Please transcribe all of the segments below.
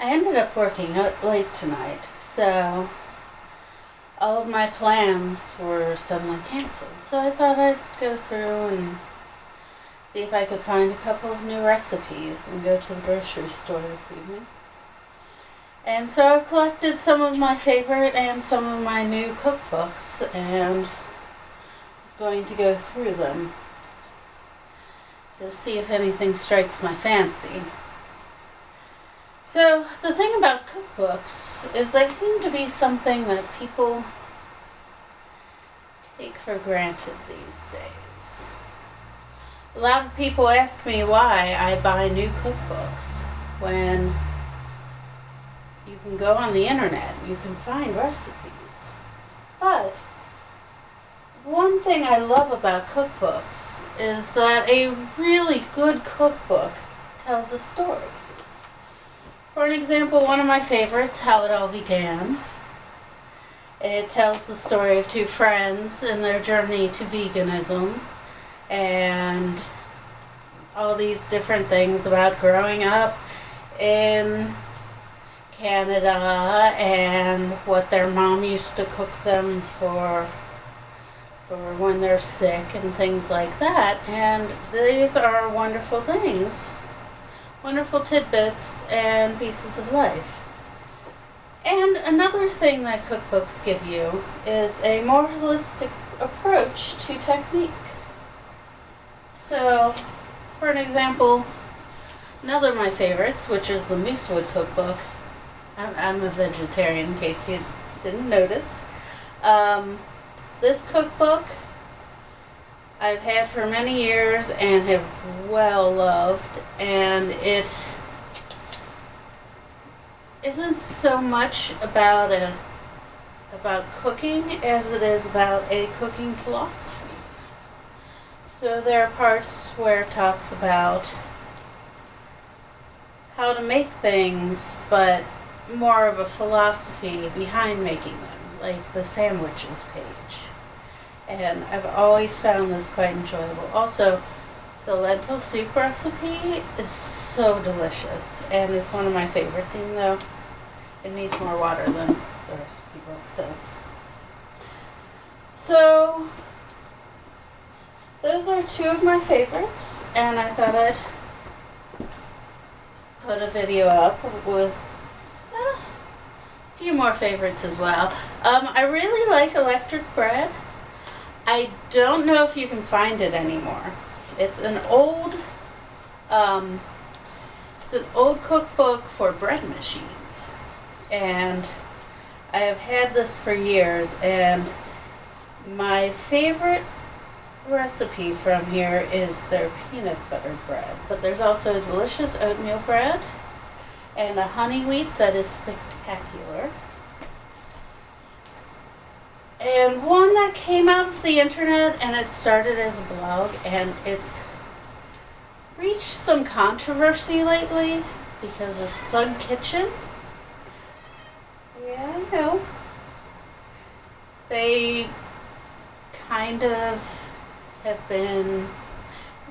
I ended up working out late tonight, so all of my plans were suddenly canceled. So I thought I'd go through and see if I could find a couple of new recipes and go to the grocery store this evening. And so I've collected some of my favorite and some of my new cookbooks, and was going to go through them to see if anything strikes my fancy. So the thing about cookbooks is they seem to be something that people take for granted these days. A lot of people ask me why I buy new cookbooks when you can go on the internet and you can find recipes. But one thing I love about cookbooks is that a really good cookbook tells a story. For an example, one of my favorites, How It All Began. It tells the story of two friends and their journey to veganism and all these different things about growing up in Canada and what their mom used to cook them for when they're sick and things like that. And these are wonderful things. Wonderful tidbits and pieces of life. And another thing that cookbooks give you is a more holistic approach to technique. So, for an example, another of my favorites, which is the Moosewood cookbook. I'm a vegetarian, in case you didn't notice. This cookbook I've had for many years and have well loved, and it isn't so much about cooking as it is about a cooking philosophy. So there are parts where it talks about how to make things, but more of a philosophy behind making them, like the sandwiches page. And I've always found this quite enjoyable. Also, the lentil soup recipe is so delicious, and it's one of my favorites, even though it needs more water than the recipe book says. So, those are two of my favorites, and I thought I'd put a video up with a few more favorites as well. I really like electric bread. I don't know if you can find it anymore. It's an old cookbook for bread machines, and I have had this for years, and my favorite recipe from here is their peanut butter bread. But there's also delicious oatmeal bread and a honey wheat that is spectacular. And one that came out of the internet, and it started as a blog, and it's reached some controversy lately because it's Thug Kitchen. Yeah, I know. They kind of have been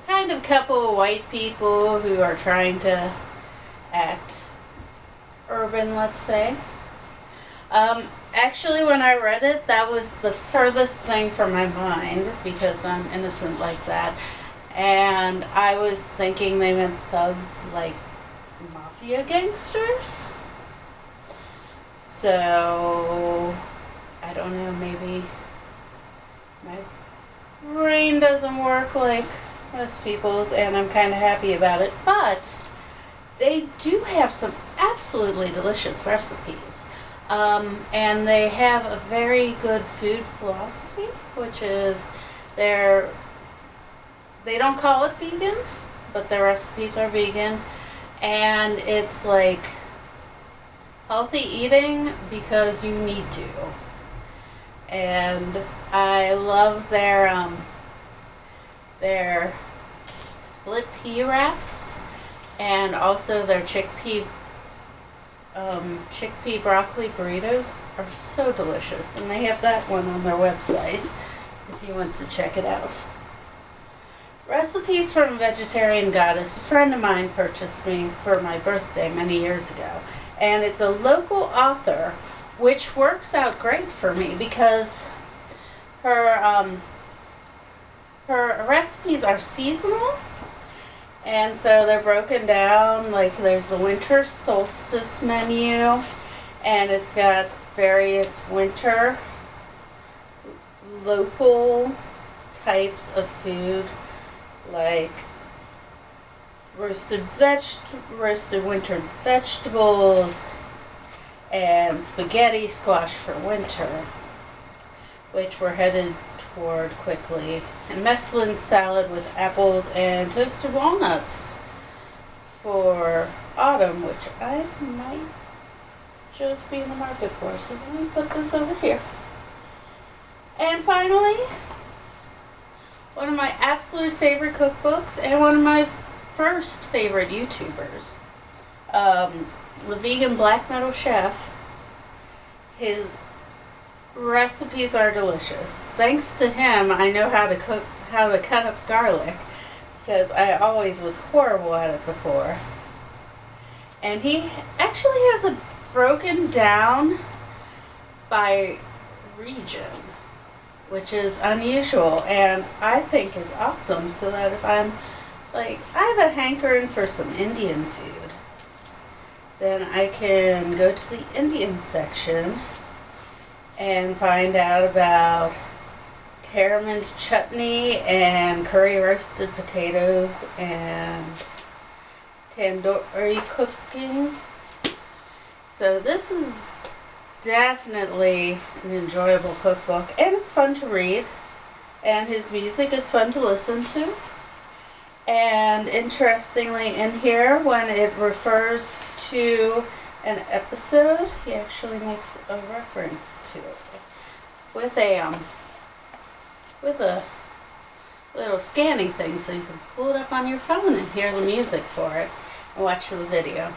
a couple of white people who are trying to act urban, let's say. Actually, when I read it, that was the furthest thing from my mind, because I'm innocent like that. And I was thinking they meant thugs like mafia gangsters. So, I don't know, maybe my brain doesn't work like most people's, and I'm kind of happy about it. But they do have some absolutely delicious recipes. And they have a very good food philosophy, which is they don't call it vegan, but their recipes are vegan, and it's like healthy eating because you need to. And I love their split pea wraps, and also their chickpea broccoli burritos are so delicious, and they have that one on their website if you want to check it out. Recipes from Vegetarian Goddess. A friend of mine purchased me for my birthday many years ago, And it's a local author, which works out great for me because her recipes are seasonal, and so they're broken down. Like there's the winter solstice menu, and it's got various winter local types of food, like roasted winter vegetables and spaghetti squash for winter, which we're headed toward quickly, and mesclun salad with apples and toasted walnuts for autumn, which I might just be in the market for. So let me put this over here. And finally, one of my absolute favorite cookbooks and one of my first favorite YouTubers, the vegan black metal chef. His recipes are delicious. Thanks to him, I know how to cut up garlic, because I always was horrible at it before. And he actually has it broken down by region, which is unusual and I think is awesome, so that if I'm like, I have a hankering for some Indian food, then I can go to the Indian section and find out about tamarind chutney and curry roasted potatoes and tandoori cooking. So this is definitely an enjoyable cookbook, and it's fun to read, and his music is fun to listen to. And interestingly, in here, when it refers to an episode, he actually makes a reference to it with a little scanning thing, so you can pull it up on your phone and hear the music for it and watch the video.